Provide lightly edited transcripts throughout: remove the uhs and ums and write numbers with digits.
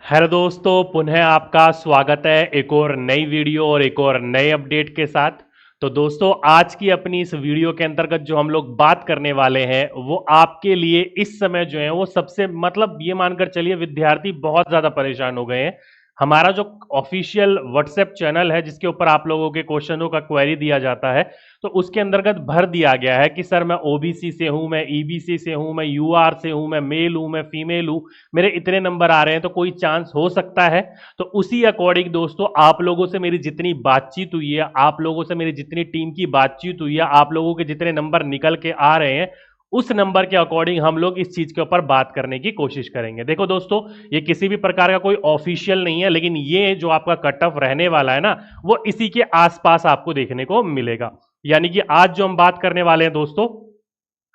Hello दोस्तों, पुनः आपका स्वागत है एक और नई वीडियो और एक और नए अपडेट के साथ। तो दोस्तों, आज की अपनी इस वीडियो के अंतर्गत जो हम लोग बात करने वाले हैं वो आपके लिए इस समय जो है वो सबसे मतलब ये मानकर चलिए विद्यार्थी बहुत ज़्यादा परेशान हो गए हैं। हमारा जो ऑफिशियल व्हाट्सएप चैनल है जिसके ऊपर आप लोगों के क्वेश्चनों का क्वेरी दिया जाता है, तो उसके अंतर्गत भर दिया गया है कि सर मैं ओबीसी से हूं, मैं ईबीसी से हूं, मैं यूआर से हूं, मैं मेल हूं, मैं फीमेल हूं, मेरे इतने नंबर आ रहे हैं तो कोई चांस हो सकता है। तो उसी अकॉर्डिंग दोस्तों आप लोगों से मेरी जितनी बातचीत हुई है, आप लोगों से मेरी जितनी टीम की बातचीत हुई है, आप लोगों के जितने नंबर निकल के आ रहे हैं, उस नंबर के अकॉर्डिंग हम लोग इस चीज के ऊपर बात करने की कोशिश करेंगे। देखो दोस्तों, ये किसी भी प्रकार का कोई ऑफिशियल नहीं है, लेकिन ये जो आपका कट ऑफ रहने वाला है ना, वो इसी के आसपास आपको देखने को मिलेगा। यानी कि आज जो हम बात करने वाले हैं दोस्तों,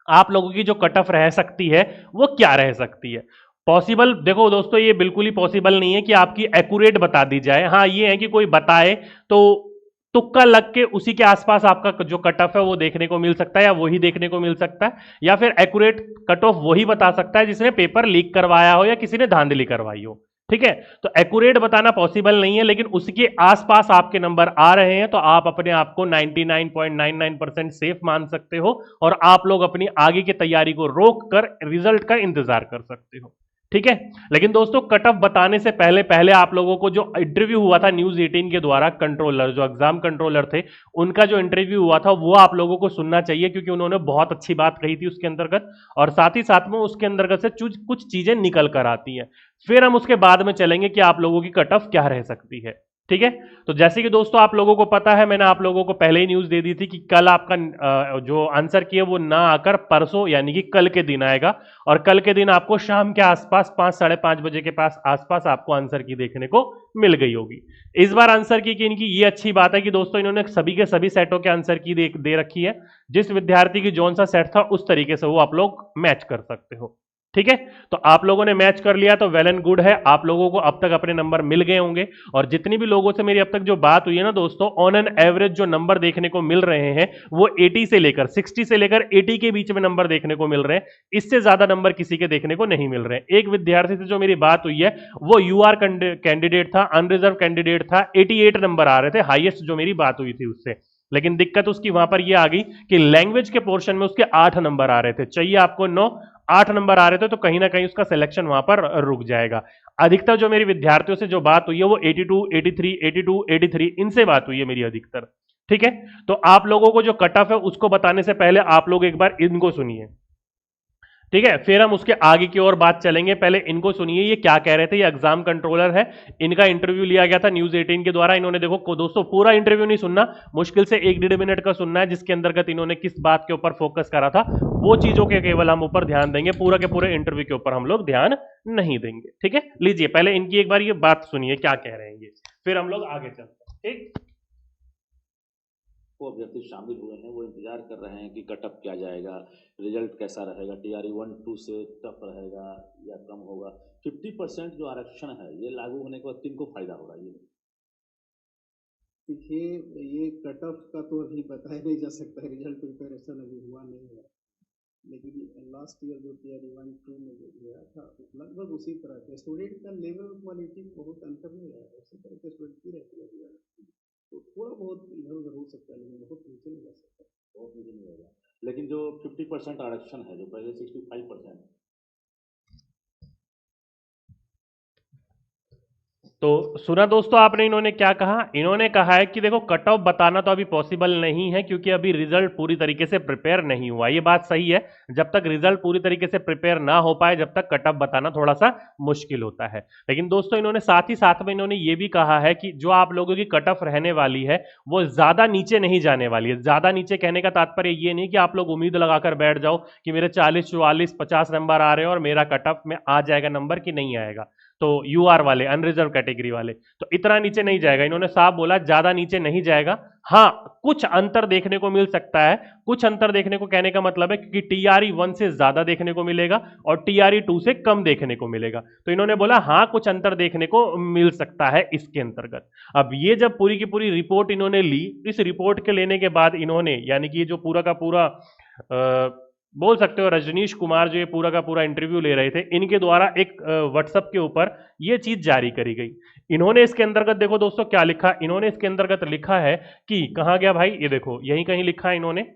आप लोगों की जो कट ऑफ रह सकती है वो क्या रह सकती है। पॉसिबल देखो दोस्तों, ये बिल्कुल ही पॉसिबल नहीं है कि आपकी एक्यूरेट बता दी जाए। हाँ, ये है कि कोई बताए तो तुक्का लग के उसी के आसपास आपका जो कट ऑफ है वो देखने को मिल सकता है, या वही देखने को मिल सकता है, या फिर एक्यूरेट कट ऑफ वही बता सकता है जिसने पेपर लीक करवाया हो या किसी ने धांधली करवाई हो। ठीक है, तो एक्यूरेट बताना पॉसिबल नहीं है, लेकिन उसके आसपास आपके नंबर आ रहे हैं तो आप अपने आप को 99.99% सेफ मान सकते हो और आप लोग अपनी आगे की तैयारी को रोक कर रिजल्ट का इंतजार कर सकते हो। ठीक है, लेकिन दोस्तों कट ऑफ बताने से पहले पहले आप लोगों को जो इंटरव्यू हुआ था न्यूज 18 के द्वारा, कंट्रोलर जो एग्जाम कंट्रोलर थे उनका जो इंटरव्यू हुआ था वो आप लोगों को सुनना चाहिए, क्योंकि उन्होंने बहुत अच्छी बात कही थी उसके अंतर्गत, और साथ ही साथ में उसके अंतर्गत से कुछ चीजें निकल कर आती हैं। फिर हम उसके बाद में चलेंगे कि आप लोगों की कट ऑफ क्या रह सकती है। ठीक है, तो जैसे कि दोस्तों आप लोगों को पता है, मैंने आप लोगों को पहले ही न्यूज दे दी थी कि कल आपका जो आंसर किया वो ना आकर परसों यानी कि कल के दिन आएगा, और कल के दिन आपको शाम के आसपास 5 साढ़े 5 बजे के पास आसपास आपको आंसर की देखने को मिल गई होगी। इस बार आंसर की इनकी ये अच्छी बात है कि दोस्तों इन्होंने सभी के सभी सेटों के आंसर की दे रखी है। जिस विद्यार्थी की जौन सा सेट था उस तरीके से वो आप लोग मैच कर सकते हो। ठीक है, तो आप लोगों ने मैच कर लिया तो वेल एंड गुड है, आप लोगों को अब तक अपने नंबर मिल गए होंगे। और जितनी भी लोगों से मेरी अब तक जो बात हुई है ना दोस्तों, ऑन एन एवरेज जो नंबर देखने को मिल रहे हैं वो 80 से लेकर 60 से लेकर 80 के बीच में नंबर देखने को मिल रहे हैं। इससे ज्यादा नंबर किसी के देखने को नहीं मिल रहे हैं। एक विद्यार्थी से जो मेरी बात हुई है वो यूआर कैंडिडेट था, अनरिजर्व कैंडिडेट था, 88 नंबर आ रहे थे, हाईएस्ट जो मेरी बात हुई थी उससे। लेकिन दिक्कत उसकी वहां पर यह आ गई कि लैंग्वेज के पोर्शन में उसके 8 नंबर आ रहे थे, चाहिए आपको 9, 8 नंबर आ रहे थे, तो कहीं ना कहीं उसका सिलेक्शन वहां पर रुक जाएगा। अधिकतर जो मेरी विद्यार्थियों से जो बात हुई है वो 82, 83, 82, 83 इनसे बात हुई है मेरी अधिकतर। ठीक है, तो आप लोगों को जो कट ऑफ है उसको बताने से पहले आप लोग एक बार इनको सुनिए। ठीक है, फिर हम उसके आगे की ओर बात चलेंगे। पहले इनको सुनिए, ये क्या कह रहे थे। ये एग्जाम कंट्रोलर है, इनका इंटरव्यू लिया गया था न्यूज 18 के द्वारा। इन्होंने देखो दोस्तों पूरा इंटरव्यू नहीं सुनना, मुश्किल से 1 डेढ़ मिनट का सुनना है, जिसके अंतर्गत इन्होंने किस बात के ऊपर फोकस करा था वो चीजों के केवल हम ऊपर ध्यान देंगे, पूरा के पूरे इंटरव्यू के ऊपर हम लोग ध्यान नहीं देंगे। ठीक है, लीजिए पहले इनकी एक बार ये बात सुनिए क्या कह रहे हैं ये, फिर हम लोग आगे चलते हैं। ठीक, वो अभ्यर्थी शामिल हुए हैं वो इंतजार कर रहे हैं कि कटअप क्या जाएगा, रिजल्ट कैसा रहेगा, टीआरई 1-2 से टफ रहेगा या कम होगा। 50% जो आरक्षण है ये लागू होने के बाद किनको फायदा होगा ये? देखिए, ये कट ऑफ का तो अभी बताया नहीं जा सकता है, रिजल्ट प्रिपरेशन अभी हुआ नहीं है। लेकिन लास्ट ईयर जो टीआरई 1-2 में जो गया था लगभग उसी तरह के स्टूडेंट का लेवल क्वालिटी बहुत अंतर नहीं आया, उसी तरह के स्टूडेंट की रहती है रिजल्ट। तो थोड़ा बहुत इधर उधर हो सकता है, लेकिन बहुत नीचे नहीं जा सकता। बहुत मुझे नहीं होगा। लेकिन जो 50% आरक्षण है, जो पहले 65%, तो सुना दोस्तों आपने इन्होंने क्या कहा। इन्होंने कहा है कि देखो कट ऑफ बताना तो अभी पॉसिबल नहीं है, क्योंकि अभी रिजल्ट पूरी तरीके से प्रिपेयर नहीं हुआ। ये बात सही है, जब तक रिजल्ट पूरी तरीके से प्रिपेयर ना हो पाए जब तक कट ऑफ बताना थोड़ा सा मुश्किल होता है। लेकिन दोस्तों इन्होंने साथ ही साथ में इन्होंने ये भी कहा है कि जो आप लोगों की कट ऑफ रहने वाली है वो ज्यादा नीचे नहीं जाने वाली है। ज्यादा नीचे कहने का तात्पर्य ये नहीं कि आप लोग उम्मीद लगाकर बैठ जाओ कि मेरे 40, 44, 50 नंबर आ रहे हैं और मेरा कट ऑफ में आ जाएगा नंबर कि नहीं आएगा। तो यूआर वाले, अनरिजर्व कैटेगरी वाले, तो इतना नीचे नहीं जाएगा। इन्होंने साफ बोला ज्यादा नीचे नहीं जाएगा। हाँ, कुछ अंतर देखने को मिल सकता है। कुछ अंतर देखने को कहने का मतलब है कि टीआरई 1 से ज्यादा देखने को मिलेगा और टीआरई 2 से कम देखने को मिलेगा। तो इन्होंने बोला हाँ कुछ अंतर देखने को मिल सकता है इसके अंतर्गत। अब ये जब पूरी की पूरी रिपोर्ट इन्होंने ली, इस रिपोर्ट के लेने के बाद इन्होंने यानी कि जो पूरा का पूरा बोल सकते हो रजनीश कुमार जो ये पूरा का पूरा इंटरव्यू ले रहे थे, इनके द्वारा एक व्हाट्सएप के ऊपर ये चीज जारी करी गई। इन्होंने इसके अंतर्गत देखो दोस्तों क्या लिखा, इन्होंने इसके अंतर्गत लिखा है कि कहाँ गया भाई, ये देखो यहीं कहीं लिखा है इन्होंने,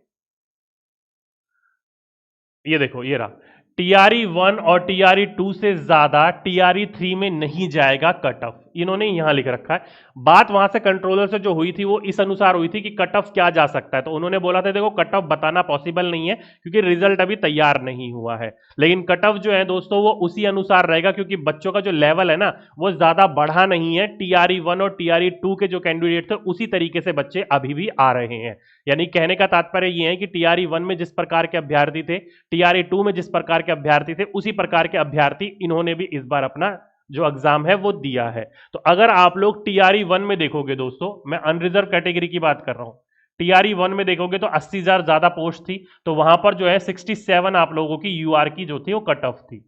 ये देखो ये रहा, TRE 1 और TRE 2 से ज्यादा TRE 3 में नहीं जाएगा कट ऑफ, इन्होंने यहां लिख रखा है। बात वहां से कंट्रोलर से जो हुई थी वो इस अनुसार हुई थी कि कट ऑफ क्या जा सकता है, तो उन्होंने बोला था देखो कट ऑफ बताना पॉसिबल नहीं है क्योंकि रिजल्ट अभी तैयार नहीं हुआ है, लेकिन कट ऑफ जो है दोस्तों वो उसी अनुसार रहेगा क्योंकि बच्चों का जो लेवल है ना वो ज्यादा बढ़ा नहीं है। TRE 1 और TRE 2 के जो कैंडिडेट थे उसी तरीके से बच्चे अभी भी आ रहे हैं, यानी कहने का तात्पर्य ये है कि TRE 1 में जिस प्रकार के अभ्यर्थी थे, TRE 2 में जिस प्रकार के अभ्यर्थी थे, उसी प्रकार के अभ्यर्थी इन्होंने भी इस बार अपना जो एग्जाम है वो दिया है। तो अगर आप लोग TRE 1 में देखोगे दोस्तों, मैं अनरिजर्व कैटेगरी की बात कर रहा हूं, TRE 1 में देखोगे तो 80,000 ज्यादा पोस्ट थी, तो वहां पर जो है 67 आप लोगों की यूआर की जो थी वो कट ऑफ थी।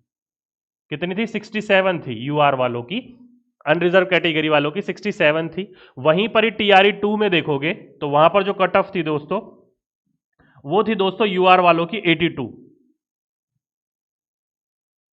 कितनी थी? 67 थी यूआर वालों की, अनरिजर्व कैटेगरी वालों की 67 थी। वहीं पर ही TRE 2 में देखोगे तो वहां पर जो कट ऑफ थी दोस्तों वो थी दोस्तों यूआर वालों की 82,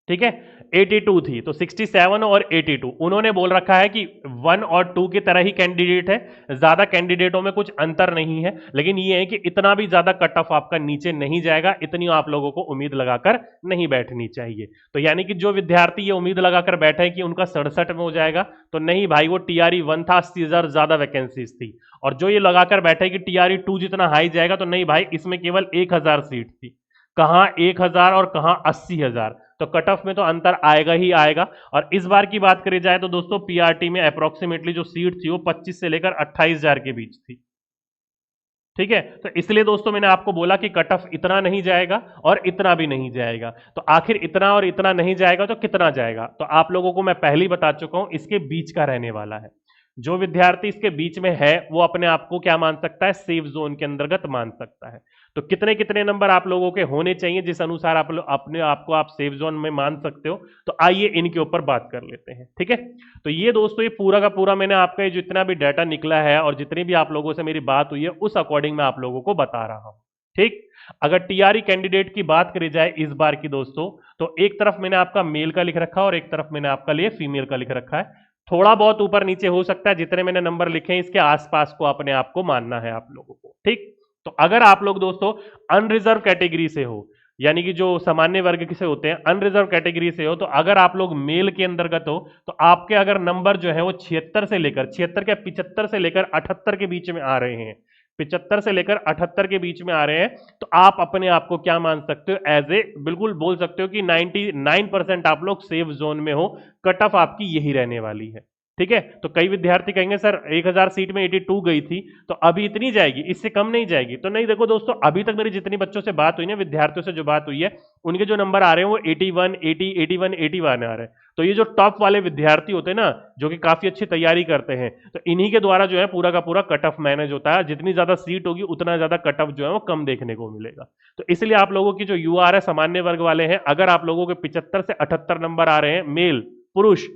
ठीक है 82 थी, तो 67 और 82 उन्होंने बोल रखा है कि 1 और 2 की तरह ही कैंडिडेट है, ज्यादा कैंडिडेटों में कुछ अंतर नहीं है, लेकिन ये है कि इतना भी ज्यादा कट ऑफ आपका नीचे नहीं जाएगा, इतनी आप लोगों को उम्मीद लगाकर नहीं बैठनी चाहिए। तो यानी कि जो विद्यार्थी ये उम्मीद लगाकर बैठे कि उनका 67 में हो जाएगा, तो नहीं भाई, वो TRE 1 था, 80,000 ज्यादा वैकेंसीज थी, और जो ये लगाकर बैठे कि TRE 2 जितना हाई जाएगा, तो नहीं भाई, इसमें केवल 1,000 सीट थी, कहां 1,000 और कहां 80,000, तो कट ऑफ में तो अंतर आएगा ही आएगा। और इस बार की बात करी जाए तो दोस्तों पीआरटी में अप्रोक्सीमेटली जो सीट थी वो 25 से लेकर 28,000 के बीच थी, ठीक है। तो इसलिए दोस्तों मैंने आपको बोला कि कट ऑफ इतना नहीं जाएगा और इतना भी नहीं जाएगा, तो आखिर इतना और इतना नहीं जाएगा तो कितना जाएगा, तो आप लोगों को मैं पहले ही बता चुका हूं, इसके बीच का रहने वाला है। जो विद्यार्थी इसके बीच में है वो अपने आप को क्या मान सकता है? सेफ जोन के अंतर्गत मान सकता है। तो कितने कितने नंबर आप लोगों के होने चाहिए जिस अनुसार आप अपने आप को आप सेफ जोन में मान सकते हो, तो आइए इनके ऊपर बात कर लेते हैं, ठीक है। तो ये दोस्तों ये पूरा का पूरा मैंने आपका जितना भी डाटा निकला है और जितनी भी आप लोगों से मेरी बात हुई है उस अकॉर्डिंग मैं आप लोगों को बता रहा हूं, ठीक। अगर टीआरई कैंडिडेट की बात करी जाए इस बार की दोस्तों, तो एक तरफ मैंने आपका मेल का लिख रखा है और एक तरफ मैंने आपका लिए फीमेल का लिख रखा है, थोड़ा बहुत ऊपर नीचे हो सकता है, जितने मैंने नंबर लिखे हैं इसके आसपास को अपने आप को मानना है आप लोगों को, ठीक। तो अगर आप लोग दोस्तों अनरिजर्व कैटेगरी से हो, यानी कि जो सामान्य वर्ग से होते हैं, अनरिजर्व कैटेगरी से हो, तो अगर आप लोग मेल के अंतर्गत हो तो आपके अगर नंबर जो है वो 76 से लेकर 76 के 75 से लेकर 78 के बीच में आ रहे हैं, 75 से लेकर 78 के बीच में आ रहे हैं, तो आप अपने आप को क्या मान सकते हो? एज ए बिल्कुल बोल सकते हो कि 99% आप लोग सेफ जोन में हो, कट ऑफ आपकी यही रहने वाली है, ठीक है। तो कई विद्यार्थी कहेंगे सर 1,000 सीट में 82 गई थी तो अभी इतनी जाएगी, इससे कम नहीं जाएगी, तो नहीं, देखो दोस्तों अभी तक मेरी जितनी बच्चों से बात हुई ना, विद्यार्थियों से जो बात हुई है, उनके जो नंबर आ रहे हैं वो 81, 80, 81, 81 आ रहे हैं। तो ये जो टॉप वाले विद्यार्थी होते हैं ना, जो कि काफी अच्छी तैयारी करते हैं, तो इन्हीं के द्वारा जो है पूरा का पूरा कट ऑफ मैनेज होता है, जितनी ज्यादा सीट होगी उतना ज्यादा कट ऑफ जो है वो कम देखने को मिलेगा। तो इसलिए आप लोगों की जो यूआर है सामान्य वर्ग वाले हैं, अगर आप लोगों के 75 से 78 नंबर आ रहे हैं, मेल पुरुष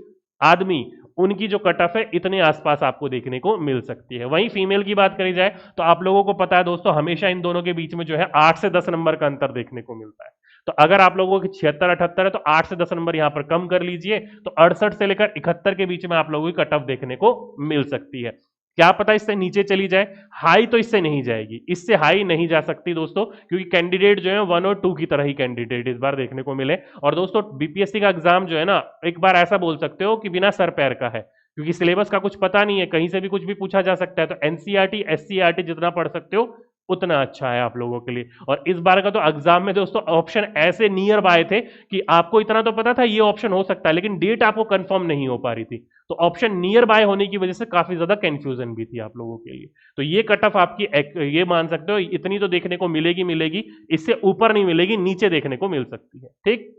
आदमी, उनकी जो कट ऑफ है इतने आसपास आपको देखने को मिल सकती है। वहीं फीमेल की बात करी जाए तो आप लोगों को पता है दोस्तों, हमेशा इन दोनों के बीच में जो है 8 से 10 नंबर का अंतर देखने को मिलता है। तो अगर आप लोगों की 76, 78 है तो 8 से 10 नंबर यहां पर कम कर लीजिए, तो 68 से लेकर 71 के बीच में आप लोगों की कट ऑफ देखने को मिल सकती है। क्या पता इससे नीचे चली जाए, हाई तो इससे नहीं जाएगी, इससे हाई नहीं जा सकती दोस्तों, क्योंकि कैंडिडेट जो है 1 और 2 की तरह ही कैंडिडेट इस बार देखने को मिले। और दोस्तों बीपीएससी का एग्जाम जो है ना, एक बार ऐसा बोल सकते हो कि बिना सर पैर का है, क्योंकि सिलेबस का कुछ पता नहीं है, कहीं से भी कुछ भी पूछा जा सकता है। तो एनसीईआरटी एससीईआरटी जितना पढ़ सकते हो उतना अच्छा है आप लोगों के लिए। और इस बार का तो एग्जाम में दोस्तों ऑप्शन ऐसे नियर बाय थे कि आपको इतना तो पता था ये ऑप्शन हो सकता है, लेकिन डेट आपको कंफर्म नहीं हो पा रही थी, तो ऑप्शन नियर बाय होने की वजह से काफी ज्यादा कंफ्यूजन भी थी आप लोगों के लिए। तो ये कट ऑफ आपकी ये मान सकते हो इतनी तो देखने को मिलेगी, इससे ऊपर नहीं मिलेगी, नीचे देखने को मिल सकती है, ठीक।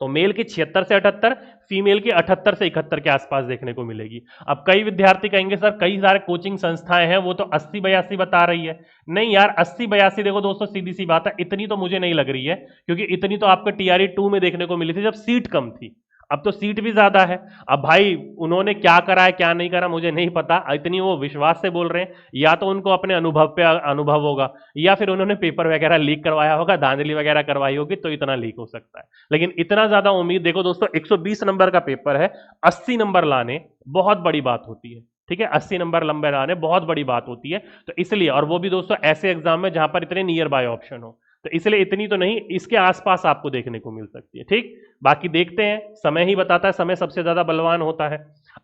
तो मेल की 76 से 78, फीमेल की 78 से 71 के आसपास देखने को मिलेगी। अब कई विद्यार्थी कहेंगे सर कई सारे कोचिंग संस्थाएं हैं वो तो 80-82 बता रही है। नहीं यार, 80-82 देखो दोस्तों सीधी सी बात है, इतनी तो मुझे नहीं लग रही है, क्योंकि इतनी तो आपको TRE 2 में देखने को मिली थी जब सीट कम थी। अब तो सीट भी ज्यादा है। अब भाई उन्होंने क्या करा है क्या नहीं करा मुझे नहीं पता, इतनी वो विश्वास से बोल रहे हैं, या तो उनको अपने अनुभव पे अनुभव होगा, या फिर उन्होंने पेपर वगैरह लीक करवाया होगा, धांधली वगैरह करवाई होगी, तो इतना लीक हो सकता है। लेकिन इतना ज्यादा उम्मीद, देखो दोस्तों 120 नंबर का पेपर है, 80 नंबर लाने बहुत बड़ी बात होती है। ठीक है, 80 नंबर लंबे लाने बहुत बड़ी बात होती है। तो इसलिए, और वो भी दोस्तों ऐसे एग्जाम में जहां पर इतने नियर बाय ऑप्शन हो, तो इसलिए इतनी तो नहीं, इसके आसपास आपको देखने को मिल सकती है। ठीक, बाकी देखते हैं, समय ही बताता है, समय सबसे ज्यादा बलवान होता है।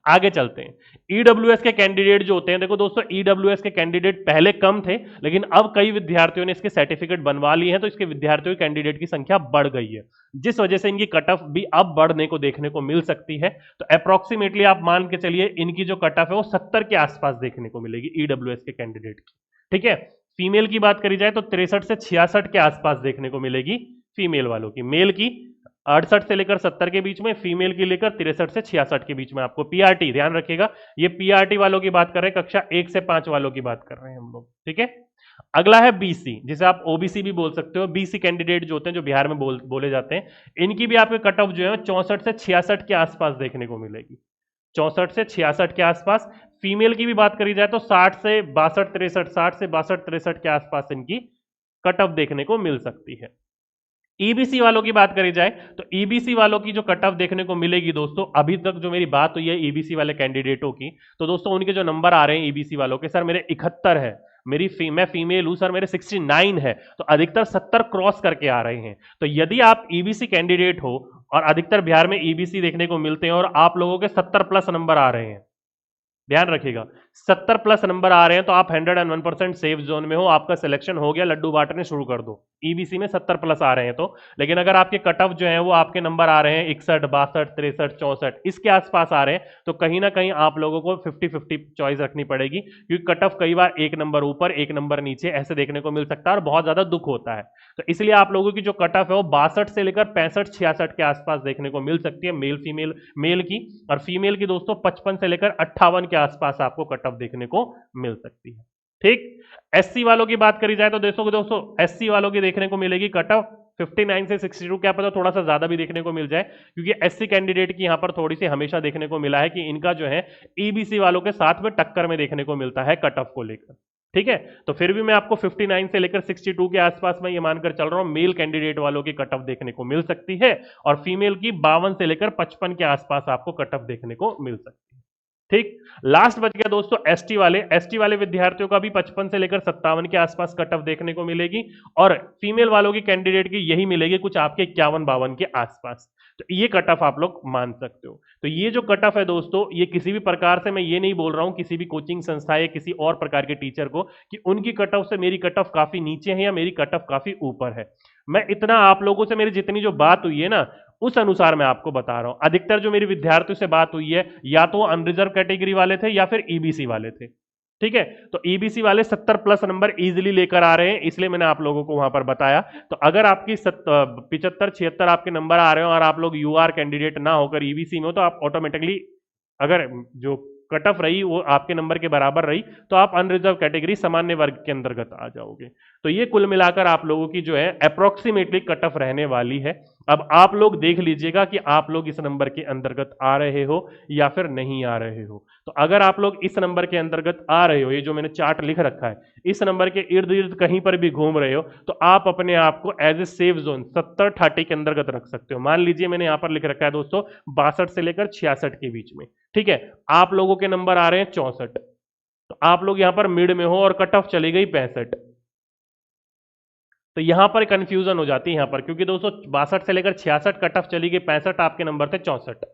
आगे चलते हैं। ईडब्ल्यूएस के कैंडिडेट जो होते हैं, देखो दोस्तों ईडब्ल्यूएस के कैंडिडेट पहले कम थे, लेकिन अब कई विद्यार्थियों ने इसके सर्टिफिकेट बनवा लिए हैं, तो इसके विद्यार्थियों की कैंडिडेट की संख्या बढ़ गई है, जिस वजह से इनकी कट ऑफ भी अब बढ़ने को देखने को मिल सकती है। तो अप्रोक्सीमेटली आप मान के चलिए इनकी जो कट ऑफ है वो 70 के आसपास देखने को मिलेगी ईडब्ल्यूएस के कैंडिडेट की। ठीक है, फीमेल की बात करी जाए तो 63 से 66 के आसपास देखने को मिलेगी फीमेल वालों की। मेल की 68 से लेकर 70 के बीच में, फीमेल की लेकर 63 से 66 के बीच में। आपको पीआरटी ध्यान रखिएगा, ये पीआरटी वालों की बात कर रहे हैं, कक्षा 1 से 5 वालों की बात कर रहे हैं हम लोग। ठीक है, अगला है बीसी, जिसे आप ओबीसी भी बोल सकते हो। बीसी कैंडिडेट जो होते हैं, जो बिहार में बोले जाते हैं, इनकी भी आपके कट ऑफ जो है 64 से 66 के आसपास देखने को मिलेगी, 64 से 66 के आसपास। फीमेल की भी बात करी जाए तो 60 से 62 63, 60 से 62 63 के आसपास इनकी कट ऑफ देखने को मिल सकती है। ईबीसी वालों की बात करी जाए तो ईबीसी वालों की जो कट ऑफ देखने को मिलेगी दोस्तों, अभी तक जो मेरी बात हुई है ईबीसी वाले कैंडिडेटों की, तो दोस्तों उनके जो नंबर आ रहे हैं ईबीसी वालों के, सर मेरे 71 है, मैं फीमेल हूं सर, मेरे 69 है, तो अधिकतर 70 क्रॉस करके आ रहे हैं। तो यदि आप ईबीसी कैंडिडेट हो, और अधिकतर बिहार में ईबीसी देखने को मिलते हैं, और आप लोगों के 70 प्लस नंबर आ रहे हैं, ध्यान रखिएगा 70 प्लस नंबर आ रहे हैं, तो आप 101% सेफ जोन में हो, आपका सिलेक्शन हो गया, लड्डू बांटने शुरू कर दो। ईबीसी में 70 प्लस आ रहे हैं तो। लेकिन अगर आपके कट ऑफ जो है वो आपके नंबर आ रहे हैं 61 62 63 64 इसके आसपास आ रहे हैं, तो कहीं ना कहीं आप लोगों को 50-50 चॉइस रखनी पड़ेगी, क्योंकि कट ऑफ कई बार एक नंबर ऊपर एक नंबर नीचे ऐसे देखने को मिल सकता है, और बहुत ज्यादा दुख होता है। तो इसलिए आप लोगों की जो कट ऑफ है वो 62 से लेकर 65 66 के आसपास देखने को मिल सकती है मेल फीमेल, मेल की। और फीमेल की दोस्तों 55 से लेकर 58 के आसपास आपको कट ऑफ देखने को मिल सकती है। ठीक, एससी वालों की बात करी जाए तो दोस्तों एससी वालों की देखने को मिलेगी कट ऑफ 59 से 62, क्या पता थोड़ा सा ज्यादा भी देखने को मिल जाए, क्योंकि एससी कैंडिडेट की यहां पर थोड़ी सी हमेशा देखने को मिला है कि इनका जो है ईबीसी वालों के साथ में टक्कर में देखने को मिलता है कट ऑफ को लेकर। ठीक है, तो फिर भी मैं आपको 59 से लेकर 62 के आसपास में ये मानकर चल रहा हूं मेल कैंडिडेट वालों की कट ऑफ देखने को मिल सकती है, और फीमेल की 52 से लेकर 55 के आसपास आपको कट ऑफ देखने को मिल सकती है। ठीक, लास्ट बच गया दोस्तों एसटी वाले विद्यार्थियों का भी 55 से लेकर 57 के आसपास कट ऑफ देखने को मिलेगी, और फीमेल वालों की कैंडिडेट की यही मिलेगी कुछ आपके 51-52 के आसपास। तो ये कट ऑफ आप लोग मान सकते हो। तो ये जो कट ऑफ है दोस्तों, ये किसी भी प्रकार से, मैं ये नहीं बोल रहा हूं किसी भी कोचिंग संस्था या किसी और प्रकार के टीचर को कि उनकी कट ऑफ से मेरी कट ऑफ काफी नीचे है या मेरी कट ऑफ काफी ऊपर है। मैं इतना आप लोगों से मेरी जितनी जो बात हुई है ना, उस अनुसार मैं आपको बता रहा हूं। अधिकतर जो मेरी विद्यार्थियों से बात हुई है, या तो अनरिजर्व कैटेगरी वाले थे या फिर ईबीसी वाले थे। ठीक है, तो ईबीसी वाले 70 प्लस नंबर इजीली लेकर आ रहे हैं, इसलिए मैंने आप लोगों को वहां पर बताया। तो अगर आपकी 75 76 आपके नंबर आ रहे हो और आप लोग यूआर कैंडिडेट ना होकर ईबीसी में हो, तो आप ऑटोमेटिकली, अगर जो कट ऑफ रही वो आपके नंबर के बराबर रही, तो आप अनरिजर्व कैटेगरी सामान्य वर्ग के अंतर्गत आ जाओगे। तो ये कुल मिलाकर आप लोगों की जो है अप्रोक्सीमेटली कट ऑफ रहने वाली है। अब आप लोग देख लीजिएगा कि आप लोग इस नंबर के अंतर्गत आ रहे हो या फिर नहीं आ रहे हो। तो अगर आप लोग इस नंबर के अंतर्गत आ रहे हो, ये जो मैंने चार्ट लिख रखा है, इस नंबर के इर्द गिर्द कहीं पर भी घूम रहे हो, तो आप अपने आप को एज ए सेफ जोन 70-30 के अंतर्गत रख सकते हो। मान लीजिए मैंने यहां पर लिख रखा है दोस्तों 62 से लेकर 66 के बीच में। ठीक है, आप लोगों के नंबर आ रहे हैं 64, तो आप लोग यहां पर मिड में हो और कट ऑफ चली गई 65, तो यहां पर कंफ्यूजन हो जाती है यहां पर, क्योंकि दोस्तों 62 से लेकर 66 कट ऑफ चली गई 65, आपके नंबर थे 64।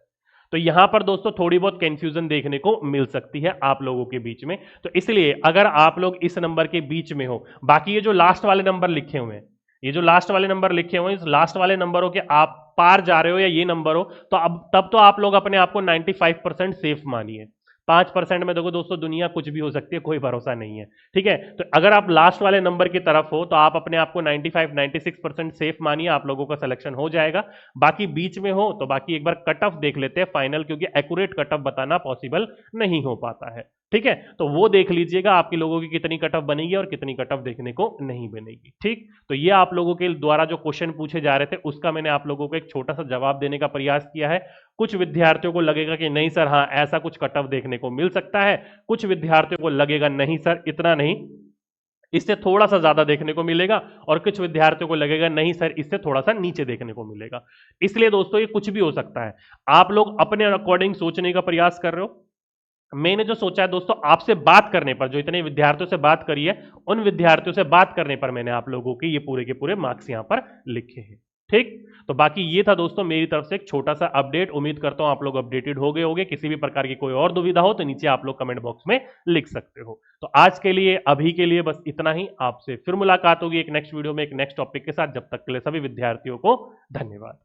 तो यहां पर दोस्तों थोड़ी बहुत कंफ्यूजन देखने को मिल सकती है आप लोगों के बीच में। तो इसलिए अगर आप लोग इस नंबर के बीच में हो, बाकी ये जो लास्ट वाले नंबर लिखे हुए हैं, ये जो लास्ट वाले नंबर लिखे हुए हैं, इस लास्ट वाले नंबरों के आप पार जा रहे हो या ये नंबर हो, तो अब तब तो आप लोग अपने आप को 95% सेफ मानिए। 5% में देखो दोस्तों दुनिया कुछ भी हो सकती है, कोई भरोसा नहीं है। ठीक है, तो अगर आप लास्ट वाले नंबर की तरफ हो तो आप अपने आप को 95-96% सेफ मानिए, आप लोगों का सिलेक्शन हो जाएगा। बाकी बीच में हो तो बाकी एक बार कट ऑफ देख लेते हैं फाइनल, क्योंकि एक्यूरेट कट ऑफ बताना पॉसिबल नहीं हो पाता है। ठीक है, तो वो देख लीजिएगा आपके लोगों की कितनी कट ऑफ बनेगी और कितनी कट ऑफ देखने को नहीं बनेगी। ठीक, तो ये आप लोगों के द्वारा जो क्वेश्चन पूछे जा रहे थे उसका मैंने आप लोगों को एक छोटा सा जवाब देने का प्रयास किया है। कुछ विद्यार्थियों को लगेगा कि नहीं सर, हाँ ऐसा कुछ कट ऑफ देखने को मिल सकता है, कुछ विद्यार्थियों को लगेगा नहीं सर इतना नहीं, इससे थोड़ा सा ज्यादा देखने को मिलेगा, और कुछ विद्यार्थियों को लगेगा नहीं सर इससे थोड़ा सा नीचे देखने को मिलेगा। इसलिए दोस्तों ये कुछ भी हो सकता है, आप लोग अपने अकॉर्डिंग सोचने का प्रयास कर रहे हो। मैंने जो सोचा है दोस्तों, आपसे बात करने पर, जो इतने विद्यार्थियों से बात करी है, उन विद्यार्थियों से बात करने पर मैंने आप लोगों के पूरे मार्क्स यहां पर लिखे हैं। ठीक, तो बाकी ये था दोस्तों मेरी तरफ से एक छोटा सा अपडेट। उम्मीद करता हूं आप लोग अपडेटेड हो गए होंगे। किसी भी प्रकार की कोई और दुविधा हो तो नीचे आप लोग कमेंट बॉक्स में लिख सकते हो। तो आज के लिए, अभी के लिए बस इतना ही। आपसे फिर मुलाकात होगी एक नेक्स्ट वीडियो में एक नेक्स्ट टॉपिक के साथ। जब तक के लिए सभी विद्यार्थियों को धन्यवाद।